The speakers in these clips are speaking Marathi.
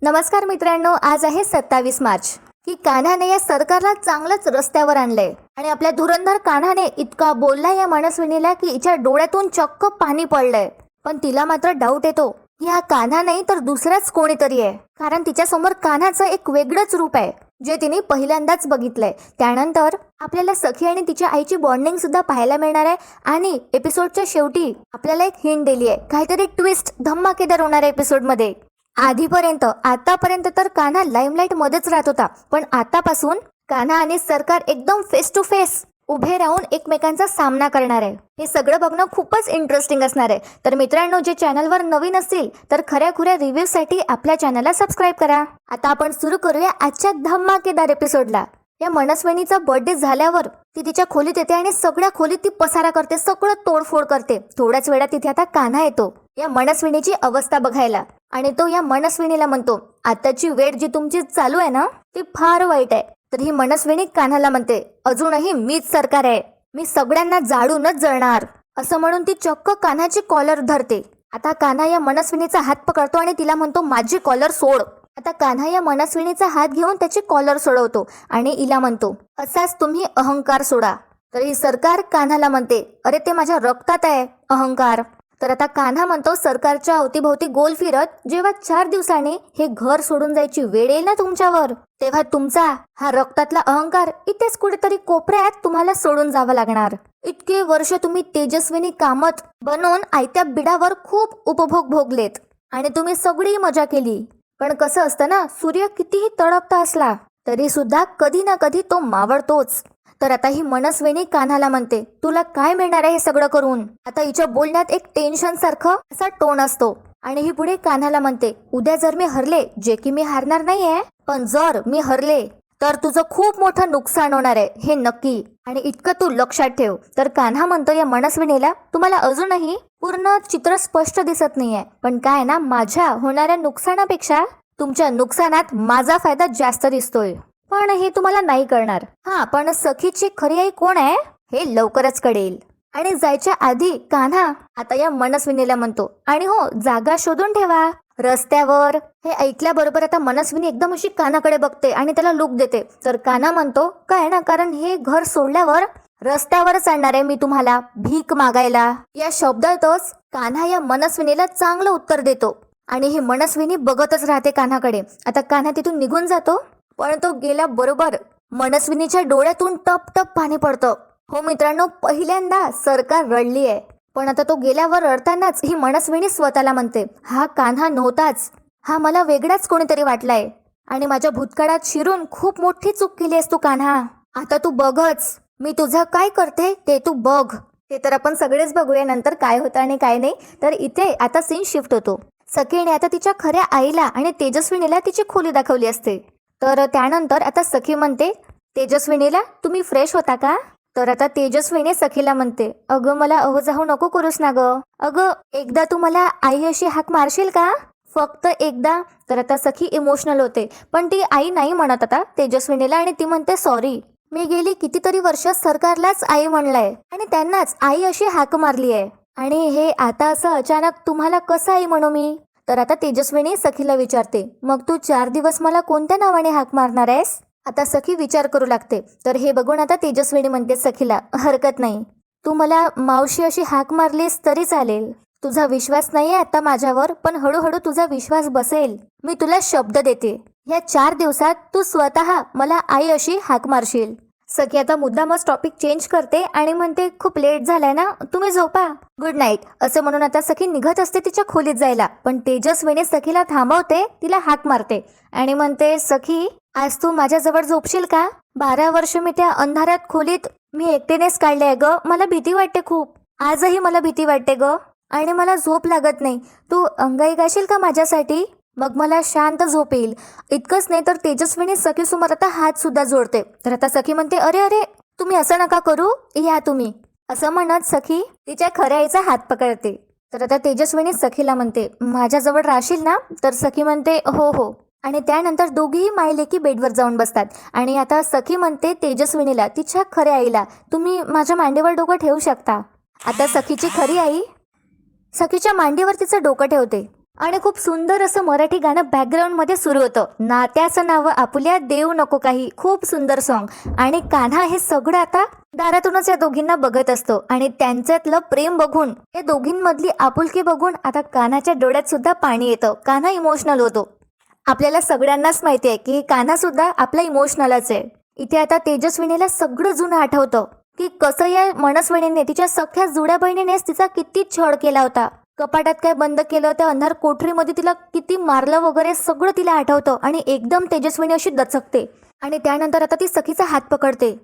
नमस्कार मित्रांनो, आज आहे 27 मार्च की कान्हाने या सरकारला चांगलंच रस्त्यावर आणलंय आणि आपल्या धुरंधर कान्हाने इतका बोलला या मनस्विनीला की हिच्या डोळ्यातून चक्क पाणी पडलंय. पण तिला मात्र डाऊट येतो की हा कान्हा नाही तर दुसराच कोणीतरी आहे, कारण तिच्या समोर कान्हाचं एक वेगळंच रूप आहे जे तिने पहिल्यांदाच बघितलंय. त्यानंतर आपल्याला सखी आणि तिच्या आईची बॉन्डिंग सुद्धा पाहायला मिळणार आहे आणि एपिसोडच्या शेवटी आपल्याला एक हिंट दिली आहे, काहीतरी ट्विस्ट धमाकेदार होणार आहे एपिसोडमध्ये. आतापर्यंत तर कान्हा लाईमलाईट मध्येच राहत होता, पण आतापासून कान्हा आणि सरकार एकदम फेस टू फेस उभे राहून एकमेकांचा सामना करणार आहे. हे सगळं बघणं खूपच इंटरेस्टिंग असणार आहे. तर मित्रांनो, जे चॅनलवर नवीन असतील तर खऱ्या रिव्ह्यू साठी आपल्या चॅनलला सबस्क्राईब करा. आता आपण सुरू करूया आजच्या धमाकेदार एपिसोडला. या मनस्विनीचा बर्थडे झाल्यावर ती तिच्या खोलीत येते आणि सगळ्या खोलीत ती पसारा करते, सगळं तोडफोड करते. थोड्याच वेळात तिथे आता कान्हा येतो या मनस्विनीची अवस्था बघायला आणि तो या मनस्विनीला म्हणतो, आताची वेळ जी तुमची चालू आहे ना ती फार वाईट आहे. तर ही मनस्विनी कान्हाला म्हणते, अजूनही मीच सरकार आहे, मी सगळ्यांना जाळूनच जळणार. असं म्हणून ती चक्क कान्हाची कॉलर धरते. आता कान्हा या मनस्विनीचा हात पकडतो आणि तिला म्हणतो, माझी कॉलर सोड. आता कान्हा या मनस्विनीचा हात घेऊन त्याची कॉलर सोडवतो आणि इला म्हणतो, असाच तुम्ही अहंकार सोडा. तर ही सरकार कान्हाला म्हणते, अरे ते माझ्या रक्तात आहे अहंकार. तर आता कान्हा म्हणतो, सरकारच्या अवतीभोवती गोल फिरत जेव्हा 4 दिवसांनी हे घर सोडून जायची वेळ येईल ना तुमच्यावर, तेव्हा तुमचा हा रक्तातला अहंकार इथेच कुठेतरी कोपऱ्यात तुम्हाला सोडून जावं लागणार. इतके वर्ष तुम्ही तेजस्विनी कामत बनवून आयत्या बिडावर खूप उपभोग भोगलेत आणि तुम्ही सगळी मजा केली. पण कसं असतं ना, सूर्य कितीही तळपता असला तरी सुद्धा कधी ना कधी तो मावळतोच. तर आता ही मनस्विनी कान्हाला म्हणते, तुला काय मिळणार आहे हे सगळं करून. आता हिच्या बोलण्यात एक टेन्शन सारखं असा टोन असतो आणि ही पुढे कान्हाला म्हणते, उद्या जर मी हरले, जे की मी हारणार नाहीये, पण जर मी हरले तर तुझं खूप मोठं नुकसान होणार आहे हे नक्की, आणि इतकं तू लक्षात ठेव. तर कान्हा म्हणतो या मनस्विनीला, तुम्हाला अजूनही पूर्ण चित्र स्पष्ट दिसत नाहीये, पण काय ना, माझ्या होणाऱ्या नुकसानापेक्षा तुमच्या नुकसानात माझा फायदा जास्त दिसतोय. पण हे तुम्हाला नाही कळणार. हा, पण सखीची खरी आई कोण आहे हे लवकरच कळेल. आणि जायच्या आधी कान्हा आता या मनस्विनीला म्हणतो, आणि हो, जागा शोधून ठेवा रस्त्यावर. हे ऐकल्याबरोबर आता मनस्विनी एकदम अशी कान्हाकडे बघते आणि त्याला लुक देते. तर कान्हा म्हणतो, काय ना, कारण हे घर सोडल्यावर रस्त्यावरच आणणार आहे मी तुम्हाला भीक मागायला. या शब्दातच कान्हा या मनस्विनीला चांगलं उत्तर देतो आणि ही मनस्विनी बघतच राहते कान्हाकडे. आता कान्हा तिथून निघून जातो, पण तो गेल्याबरोबर मनस्विनीच्या डोळ्यातून टप टप पाणी पडतं. हो मित्रांनो, पहिल्यांदा सरकार रडली आहे, पण आता तो गेल्यावर रडतानाच ही मनस्विनी स्वतःला म्हणते, हा कान्हा नव्हताच, हा मला वेगळाच कोणीतरी वाटलाय आणि माझ्या भूतकाळात शिरून खूप मोठी चूक केली आहेस तू कान्हा. आता तू बघच, मी तुझं काय करते ते तू बघ. ते तर आपण सगळेच बघूया नंतर काय होतं आणि काय नाही. तर इथे आता सीन शिफ्ट होतो. सखीने आता तिच्या खऱ्या आईला आणि तेजस्विनीला तिची खोली दाखवली असते. तर त्यानंतर आता सखी म्हणते तेजस्विनीला, तुम्ही फ्रेश होता का? तर आता तेजस्विनी सखीला म्हणते, अगं मला जाऊ नको करूस ना ग, अगं एकदा तू मला आई अशी हाक मारशील का, फक्त एकदा. तर आता सखी इमोशनल होते, पण ती आई नाही म्हणत आता तेजस्विनीला आणि ती म्हणते, सॉरी, मी गेली कितीतरी वर्ष सरकारलाच आई म्हणलंय आणि त्यांनाच आई अशी हाक मारली आहे, आणि हे आता असं अचानक तुम्हाला कसं आई म्हणू मी. तर आता तेजस्विनी सखीला विचारते, मग तू 4 दिवस मला कोणत्या नावाने हाक मारणार आहेस? आता सखी विचार करू लागते. तर हे बघून आता तेजस्विनी म्हणते सखीला, हरकत नाही, तू मला मावशी अशी हाक मारलीस तरी चालेल. तुझा विश्वास नाहीये आता माझ्यावर, पण हळूहळू तुझा विश्वास बसेल. मी तुला शब्द देते, या 4 दिवसात तू स्वतः मला आई अशी हाक मारशील. सखी आता मुद्दामच टॉपिक चेंज करते आणि म्हणते, खूप लेट झालाय ना, तुम्ही झोपा, गुड नाईट. असं म्हणून आता सखी निघत असते तिच्या खोलीत जायला, पण तेजस्विनी सखीला थांबवते, तिला हाक मारते आणि म्हणते, सखी, आज तू माझ्याजवळ झोपशील का? 12 वर्ष मी त्या अंधारात खोलीत मी एकटीनेच काढले ग, मला भीती वाटते खूप, आजही मला भीती वाटते ग, आणि मला झोप लागत नाही. तू अंगाई गाशील का माझ्यासाठी, मग मला शांत झोप येईल. इतकंच नाही तर तेजस्विनी सखीसमोर आता हात सुद्धा जोडते. तर आता सखी म्हणते, अरे अरे, तुम्ही असं नका करू, या तुम्ही. असं म्हणत सखी तिच्या खऱ्या आईचा हात पकडते. तर आता तेजस्विनी सखीला म्हणते, माझ्याजवळ राहशील ना? तर सखी म्हणते, हो हो. आणि त्यानंतर दोघीही मायलेकी बेडवर जाऊन बसतात आणि आता सखी म्हणते तेजस्विनीला, तिच्या खऱ्या आईला, तुम्ही माझ्या मांडीवर डोकं ठेवू शकता. आता सखीची खरी आई सखीच्या मांडीवर तिचं डोकं ठेवते आणि खूप सुंदर असं मराठी गाणं बॅकग्राऊंड मध्ये सुरू होतं. नात्याचं नाव आपुल्या देऊ नको काही, खूप सुंदर सॉन्ग. आणि कान्हा हे सगळं आता दारातूनच या दोघींना बघत असतो आणि त्यांच्यातलं प्रेम बघून, या दोघींमधली आपुलकी बघून आता कान्हाच्या डोळ्यात सुद्धा पाणी येतं. कान्हा इमोशनल होतो. आपल्याला सगळ्यांनाच माहिती आहे की कान्हा सुद्धा आपला इमोशनलच आहे. इथे आता तेजस्विनीला सगळं जुनं आठवतं की कसं या मनस्विनीने तिच्या सख्या जुड्या बहिणीनेच तिचा किती छळ केला होता. कपाटात काय बंद केलं, त्या अंधार कोठरीमध्ये तिला किती मारलं वगैरे सगळं तिला आठवतं. आणि एकदम तेजस्विनी अशी दचकते आणि त्यानंतर आता ती सखीचा हात पकडते.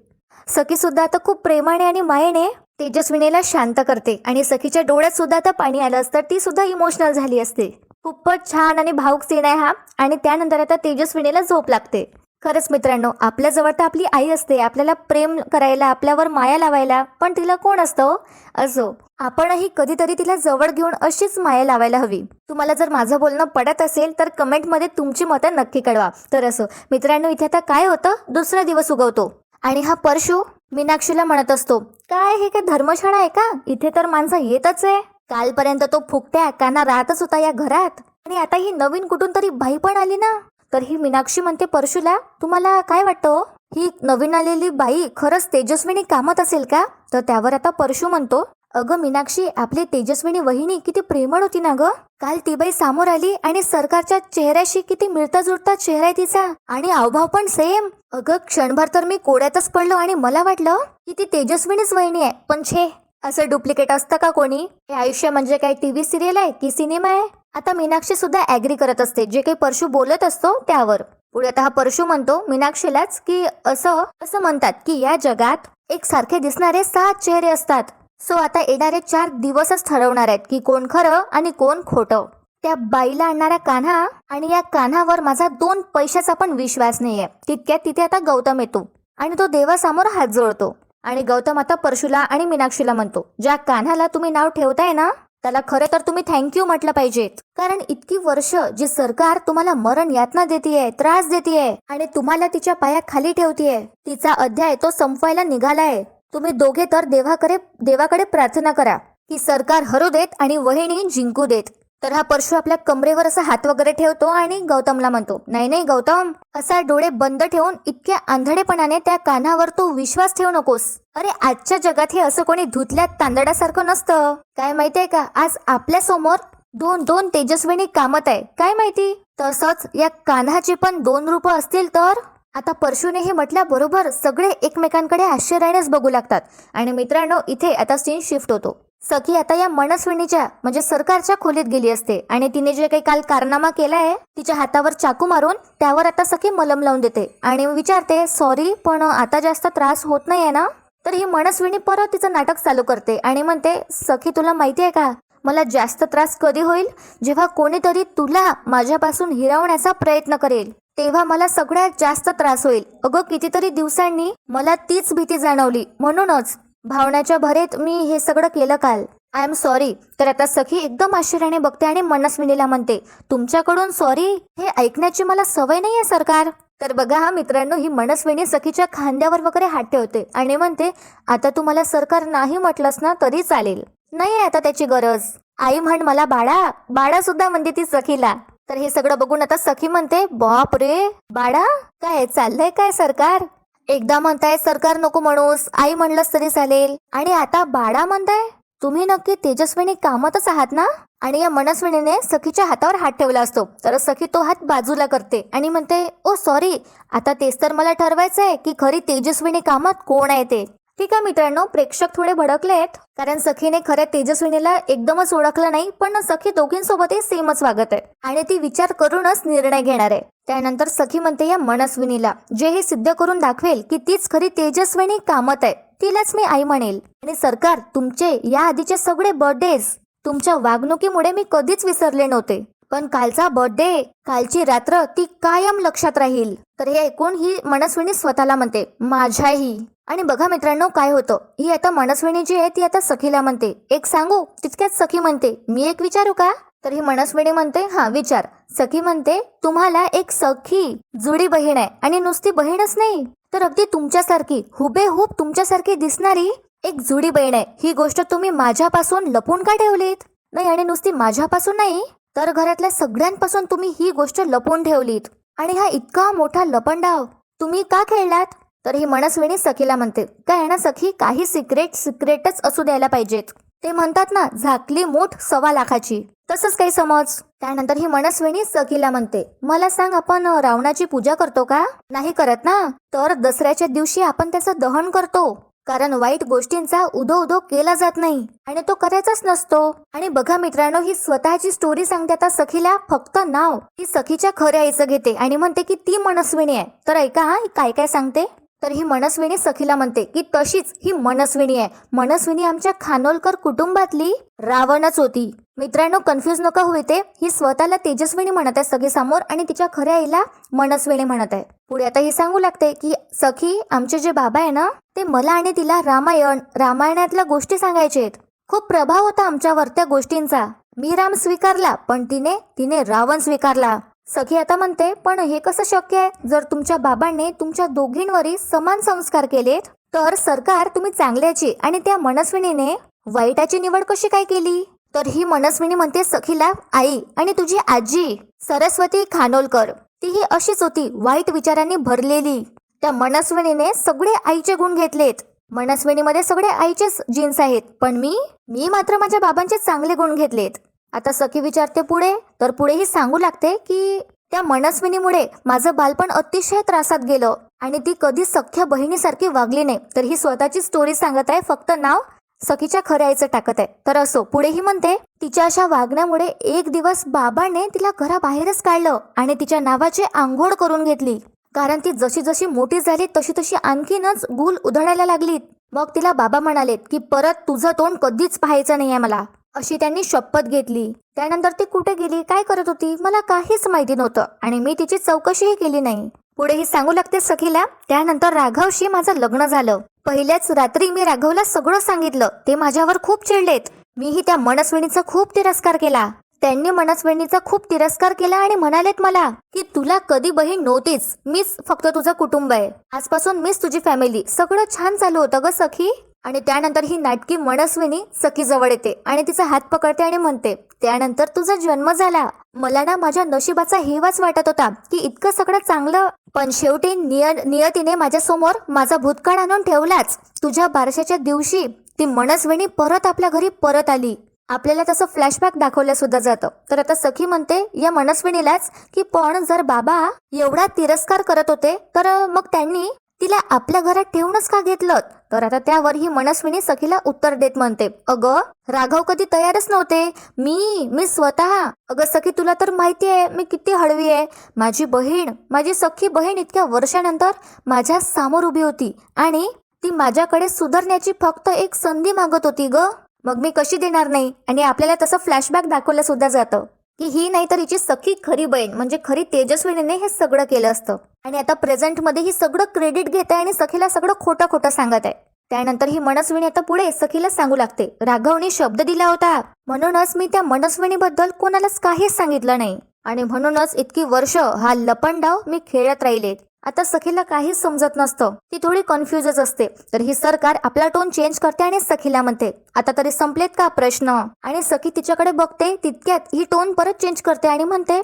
सखी सुद्धा आता खूप प्रेमाने आणि मायेने तेजस्विनीला शांत करते आणि सखीच्या डोळ्यात सुद्धा आता पाणी आलं असतं. ती सुद्धा इमोशनल झाली असते. खूपच छान आणि भावुक सीन आहे हा. आणि त्यानंतर आता तेजस्विनीला झोप लागते. खरंच मित्रांनो, आपल्या जवळ तर आपली आई असते, आपल्याला प्रेम करायला, आपल्यावर माया लावायला, पण तिला कोण असतं? असो, आपणही कधीतरी तिला जवळ घेऊन अशीच माया लावायला हवी. तुम्हाला जर माझं बोलणं पडत असेल तर कमेंटमध्ये तुमची मतं नक्की कळवा. तर असो मित्रांनो, इथे आता काय होतं, दुसरा दिवस उगवतो आणि हा परशू मीनाक्षीला म्हणत असतो, काय हे काय धर्मशाळा आहे का? इथे तर माणसं येतच आहे. कालपर्यंत तो फुकट्या काना राहतच होता या घरात आणि आता ही नवीन कुठून तरी बाई पण आली ना. तर ही मीनाक्षी म्हणते परशूला, तुम्हाला काय वाटतं, ही नवीन आलेली बाई खरंच तेजस्विनी कामात असेल का? तर त्यावर आता परशू म्हणतो, अगं मीनाक्षी, आपली तेजस्विनी वहिनी किती प्रेमळ होती ना ग. काल ती बाई समोर आली आणि सरकारच्या चेहऱ्याशी किती मिळता जुळता चेहरा आहे तिचा आणि हावभाव पण सेम. अगं क्षणभर तर मी कोड्यातच पडलो आणि मला वाटलं की ती तेजस्विनीच वहिनी आहे. पण छे, असं डुप्लिकेट असतं का कोणी? हे आयुष्य म्हणजे काय टीव्ही सिरियल आहे की सिनेमा आहे? आता मीनाक्षी सुद्धा ऍग्री करत असते जे काही परशू बोलत असतो त्यावर. पुढे आता हा परशू म्हणतो मीनाक्षीलाच की असं असं म्हणतात की या जगात एक सारखे दिसणारे 7 चेहरे असतात. सो आता येणारे 4 दिवसच ठरवणार आहेत की कोण खरं आणि कोण खोटं. त्या बाईला आणणारा कान्हा आणि या कान्हावर माझा 2 पैशाचा पण विश्वास नाहीये. तितक्यात तिथे आता गौतम येतो आणि तो देवासमोर हात जोडतो आणि गौतम आता परशूला आणि मीनाक्षीला म्हणतो, ज्या कान्हाला तुम्ही नाव ठेवताय ना त्याला खरं तर तुम्ही थँक्यू म्हटलं पाहिजेत. कारण इतकी वर्ष जी सरकार तुम्हाला मरण यातना देतीये, त्रास देतीये आणि तुम्हाला तिच्या पायाखाली ठेवतीये, तिचा अध्याय तो संपवायला निघालाय. तुम्ही दोघे तर देवाकडे प्रार्थना करा की सरकार हरू देत आणि वहिनी जिंकू देत. तर हा परशू आपल्या कमरेवर असा हात वगैरे ठेवतो आणि गौतमला म्हणतो, नाही नाही गौतम, असा डोळे बंद ठेवून इतक्या आंधळेपणाने त्या कान्हावर तू विश्वास ठेवू नकोस. अरे आजच्या जगात हे असं कोणी धुतल्यात तांदळासारखं नसतं. काय माहितीये का, आज आपल्या समोर दोन तेजस्विनी कामत आहे. काय माहिती तसंच या कान्हाची पण 2 रूप असतील तर. आता परशूने हे म्हटल्याबरोबर सगळे एकमेकांकडे आश्चर्यानेच बघू लागतात. आणि मित्रांनो, इथे आता सीन शिफ्ट होतो. सखी आता या मनस्विनीच्या म्हणजे सरकारच्या खोलीत गेली असते आणि तिने जे काही काल कारनामा केलाय तिच्या हातावर चाकू मारून त्यावर आता सखी मलम लावून देते आणि विचारते, सॉरी पण आता जास्त त्रास होत नाहीये ना? तर ही मनस्विनी परत तिचं नाटक चालू करते आणि म्हणते, सखी तुला माहिती आहे का, मला जास्त त्रास कधी होईल, जेव्हा कोणीतरी तुला माझ्यापासून हिरावण्याचा प्रयत्न करेल तेव्हा मला सगळ्यात जास्त त्रास होईल. अगं कितीतरी दिवसांनी मला तीच भीती जाणवली, म्हणूनच भावनाच्या भरेत मी हे सगळं केलं काल. I am sorry. तर आता सखी एकदम आश्चर्याने बघते आणि मनस्विनीला म्हणते, तुमच्याकडून सॉरी हे ऐकण्याची मला सवय नाहीये सरकार. तर बघा हा मित्रांनो, ही मनस्विनी सखीच्या खांद्यावर वगैरे हात ठेवते आणि म्हणते, आता तुम्हाला सरकार नाही म्हटलंस ना तरी चालेल, नाही आता त्याची गरज. आई म्हण मला बाळा, बाळा सुद्धा म्हणते ती सखीला. तर हे सगळं बघून आता सखी म्हणते, बाप रे बाळा, काय चाललंय काय सरकार? एकदा म्हणताय सरकार नको म्हणूस, आई म्हणलंस तरी चालेल आणि आता बाळा म्हणताय. तुम्ही नक्की तेजस्विनी कामातच आहात ना? आणि या मनस्विनीने सखीच्या हातावर हात ठेवला असतो तर सखी तो हात बाजूला करते आणि म्हणते, ओ सॉरी, आता तेच तर मला ठरवायचंय की खरी तेजस्विनी कामात कोण आहे ते. ठीक आहे मित्रांनो, प्रेक्षक थोडे भडकलेत कारण सखीने खऱ्या तेजस्विनीला एकदमच ओळखलं नाही, पण सखी दोघींसोबतही सेमच वागत आहे आणि ती विचार करूनच निर्णय घेणार आहे. त्यानंतर सखी म्हणते या मनस्विनीला, जे हे सिद्ध करून दाखवेल की तीच खरी तेजस्विनी कामत आहे तिलाच मी आई म्हणेल. आणि सरकार, तुमचे या आधीचे सगळे बर्थडेज तुमच्या वागणुकीमुळे मी कधीच विसरले नव्हते, पण कालचा बर्थडे, कालची रात्र ती कायम लक्षात राहील. तर हे ऐकून ही मनस्विनी स्वतःला म्हणते, माझ्याही. आणि बघा मित्रांनो काय होतं, ही आता मनस्विनी जी आहे ती आता सखीला म्हणते, एक सांगू? तितक्यात सखी म्हणते, मी एक विचारू का? तर ही मनस्विनी म्हणते, हा विचार. सखी म्हणते, तुम्हाला एक सखी जुडी बहीण आहे आणि नुसती बहीणच नाही तर अगदी तुमच्यासारखी हुबेहूब तुमच्यासारखी दिसणारी एक जुडी बहीण आहे. ही गोष्ट तुम्ही माझ्यापासून लपून का ठेवलीत? नाही, आणि नुसती माझ्यापासून नाही तर घरातल्या सगळ्यांपासून तुम्ही ही गोष्ट लपवून ठेवलीत आणि हा इतका मोठा लपंडाव तुम्ही का खेळलात? तर ही मनस्विनी सखीला म्हणते, काय आहे ना सखी, काही सिक्रेटच असू द्यायला पाहिजेत. ते म्हणतात ना, झाकली मूठ 1.25 लाखाची, तसंच काही समज. त्यानंतर ही मनस्विनी सखीला म्हणते, मला सांग, आपण रावणाची पूजा करतो का? नाही करत ना. तर दसऱ्याच्या दिवशी आपण त्याचं दहन करतो, कारण वाईट गोष्टींचा उदो केला जात नाही आणि तो करायचाच नसतो. आणि बघा मित्रांनो, ही स्वतःची स्टोरी सांगते आता सखीला, फक्त नाव ही सखीच्या खऱ्या आईचं घेते आणि म्हणते की ती मनस्विनी आहे. तर ऐका हा, काय काय सांगते. तर ही मनस्विनी सखीला म्हणते की तशीच ही मनस्विनी आहे. मनस्विनी आमच्या खानोलकर कुटुंबातली रावणच होती. मित्रांनो, कन्फ्युज नका होते, ही स्वतःला तेजस्विनी म्हणत आहे सखीसमोर आणि तिच्या खऱ्या आईला मनस्विनी म्हणत आहे. पुढे आता ही सांगू लागते की सखी, आमचे जे बाबा आहे ना, ते मला आणि तिला रामायणातल्या गोष्टी सांगायचे आहेत. खूप प्रभाव होता आमच्यावर त्या गोष्टींचा. मी राम स्वीकारला, पण तिने रावण स्वीकारला. सखी आता म्हणते, पण हे कसं शक्य आहे? जर तुमच्या बाबांनी तुमच्या दोघींवरही समान संस्कार केलेत, तर सरकार तुम्ही चांगल्याची आणि त्या मनस्विनीने वाईटाची निवड कशी काय केली? तर ही मनस्विनी म्हणते सखीला, आई आणि तुझी आजी सरस्वती खानोलकर, तीही अशीच होती, वाईट विचारांनी भरलेली. त्या मनस्विनीने सगळे आईचे गुण घेतलेत. मनस्विनीमध्ये सगळे आईचेच जीन्स आहेत, पण मी मात्र माझ्या बाबांचे चांगले गुण घेतलेत. आता सखी विचारते पुढे, तर पुढे ही सांगू लागते की त्या मनस्विनीमुळे माझं बालपण अतिशय त्रासात गेलं आणि ती कधी सख्या बहिणीसारखी वागली नाही. तर ही स्वतःची स्टोरी सांगत आहे, फक्त नाव सखीच्या खऱ्या आईचं टाकत आहे. तर असो, पुढे ही म्हणते, तिच्या अशा वागण्यामुळे एक दिवस बाबाने तिला घराबाहेरच काढलं आणि तिच्या नावाची आंघोळ करून घेतली, कारण ती जशी जशी मोठी झाली तशी आणखीनच गुल उधळायला लागली. मग तिला बाबा म्हणालेत की परत तुझं तोंड कधीच पाहायचं नाहीये मला, अशी त्यांनी शपथ घेतली. त्यानंतर ती कुठे गेली, काय करत होती, मला काहीच माहिती नव्हतं आणि मी तिची चौकशीही केली नाही. पुढे ही सांगू लागते सखीला, त्यानंतर राघवशी माझं लग्न झालं. पहिल्याच रात्री मी राघवला सगळं सांगितलं. ते माझ्यावर खूप चिडलेत. मीही त्या मनस्विनीचा खूप तिरस्कार केला. त्यांनी मनस्विनीचा खूप तिरस्कार केला आणि म्हणालेत मला की तुला कधी बहीण नव्हतीच, मीच फक्त तुझं कुटुंब आहे, आजपासून मीच तुझी फॅमिली. सगळं छान चालू होतं ग सखी. आणि त्यानंतर ही नाटकी मनस्विनी सखी जवळ येते आणि तिचा हात पकडते आणि म्हणते, त्यानंतर तुझा जन्म झाला. मला ना माझ्या नशिबाचा हेवाच वाटत होता की इतकं सगळं चांगलं, पण शेवटी नियतीने माझ्यासमोर माझा भूतकाळ आणून ठेवलाच. तुझ्या बारशाच्या दिवशी ती मनस्विनी परत आपल्या घरी परत आली. आपल्याला तसं फ्लॅशबॅक दाखवलं सुद्धा जातं. तर आता सखी म्हणते या मनस्विनीलाच की पण जर बाबा एवढा तिरस्कार करत होते, तर मग त्यांनी तिला आपल्या घरात ठेवूनच का घेतलं? तर आता त्यावर ही मनस्विनी सखीला उत्तर देत म्हणते, अगं राघव कधी तयारच नव्हते. मी स्वतः. अगं सखी, तुला तर माहिती आहे मी किती हळवी आहे. माझी सखी बहीण इतक्या वर्षानंतर माझ्या समोर उभी होती आणि ती माझ्याकडे सुधारण्याची फक्त एक संधी मागत होती ग. मग मी कशी देणार नाही? आणि आपल्याला तसं फ्लॅशबॅक दाखवलं सुद्धा जातं की ही नाही तर हिची सखी खरी बहीण म्हणजे खरी तेजस्विनीने हे सगळं केलं असतं. आणि आता प्रेझेंटमध्ये ही सगळं क्रेडिट घेत आहे आणि सखीला सगळं खोटं सांगत आहे. त्यानंतर ही मनस्विनी आता पुढे सखीला सांगू लागते, राघवने शब्द दिला होता, म्हणूनच मी त्या मनस्विनीबद्दल कोणालाच काहीच सांगितलं नाही आणि म्हणूनच इतकी वर्ष हा लपंडाव मी खेळत राहिले. आता सखीला काहीच समजत नसतं, ती थोडी कन्फ्युजच असते. तर ही सरकार आपला टोन चेंज करते आणि सखीला म्हणते, आता तरी संपलेत का प्रश्न? आणि सखी तिच्याकडे बघते, तितक्यात ही टोन परत चेंज करते आणि म्हणते,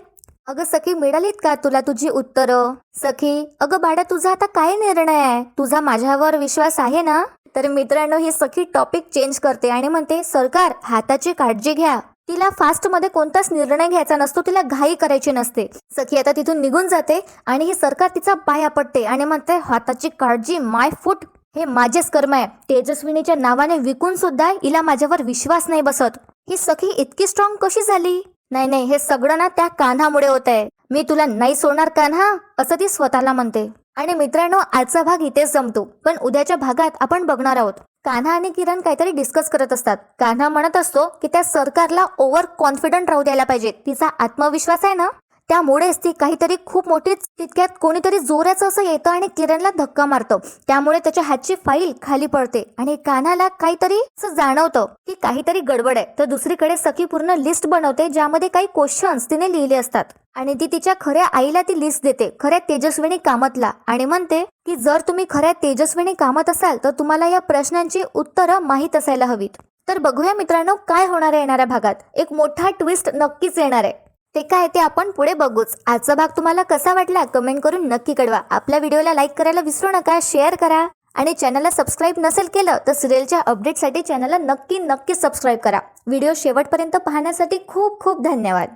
अगं सखी, मिळालीत का तुला तुझी उत्तरं? सखी, अगं बाळा, तुझा आता काय निर्णय आहे? तुझा माझ्यावर विश्वास आहे ना? तर मित्रांनो, ही सखी टॉपिक चेंज करते आणि म्हणते, सरकार हाताची काळजी घ्या. तिला फास्ट मध्ये कोणताच निर्णय घ्यायचा नसतो, तिला घाई करायची नसते. सखी आता तिथून निघून जाते आणि ही सरकार तिचा पाया पडते आणि म्हणते, हाताची काळजी, माय फूट, हे माझेच कर्म आहे. तेजस्विनीच्या नावाने विकून सुद्धा हिला माझ्यावर विश्वास नाही बसत. ही सखी इतकी स्ट्रॉंग कशी झाली? नाही, हे सगळं ना त्या कान्हामुळे होत आहे. मी तुला नाही सोडणार कान्हा, असं ती स्वतःला म्हणते. आणि मित्रांनो, आजचा भाग इथेच संपतो, पण उद्याच्या भागात आपण बघणार आहोत कान्हा आणि किरण काहीतरी डिस्कस करत असतात. कान्हा म्हणत असतो की त्या सरकारला ओव्हर कॉन्फिडंट राहू द्यायला पाहिजे. तिचा आत्मविश्वास आहे ना, त्यामुळेच ती काहीतरी खूप मोठी, तितक्यात कोणीतरी जोराचं असं येतं आणि किरणला धक्का मारतं. त्यामुळे त्याच्या हातची फाईल खाली पडते आणि कान्हाला काहीतरी असं जाणवतं की काहीतरी गडबड आहे. तर दुसरीकडे सखी पूर्ण लिस्ट बनवते ज्यामध्ये काही क्वेश्चन्स तिने लिहिले असतात आणि ती तिच्या खऱ्या आईला ती लिस्ट देते, खऱ्या तेजस्विनी कामतला, आणि म्हणते की जर तुम्ही खऱ्या तेजस्विनी कामत असाल तर तुम्हाला या प्रश्नांची उत्तरं माहीत असायला हवीत. तर बघूया मित्रांनो काय होणार आहे येणाऱ्या भागात. एक मोठा ट्विस्ट नक्कीच येणार आहे. ते काय ते आपण पुढे बघूच. आजचा भाग तुम्हाला कसा वाटला कमेंट करून नक्की कळवा. आपल्या व्हिडिओला लाईक करायला विसरू नका, शेअर करा आणि चॅनलला सबस्क्राईब नसेल केलं तर सिरियलच्या अपडेटसाठी चॅनलला नक्की सबस्क्राईब करा. व्हिडिओ शेवटपर्यंत पाहण्यासाठी खूप खूप धन्यवाद.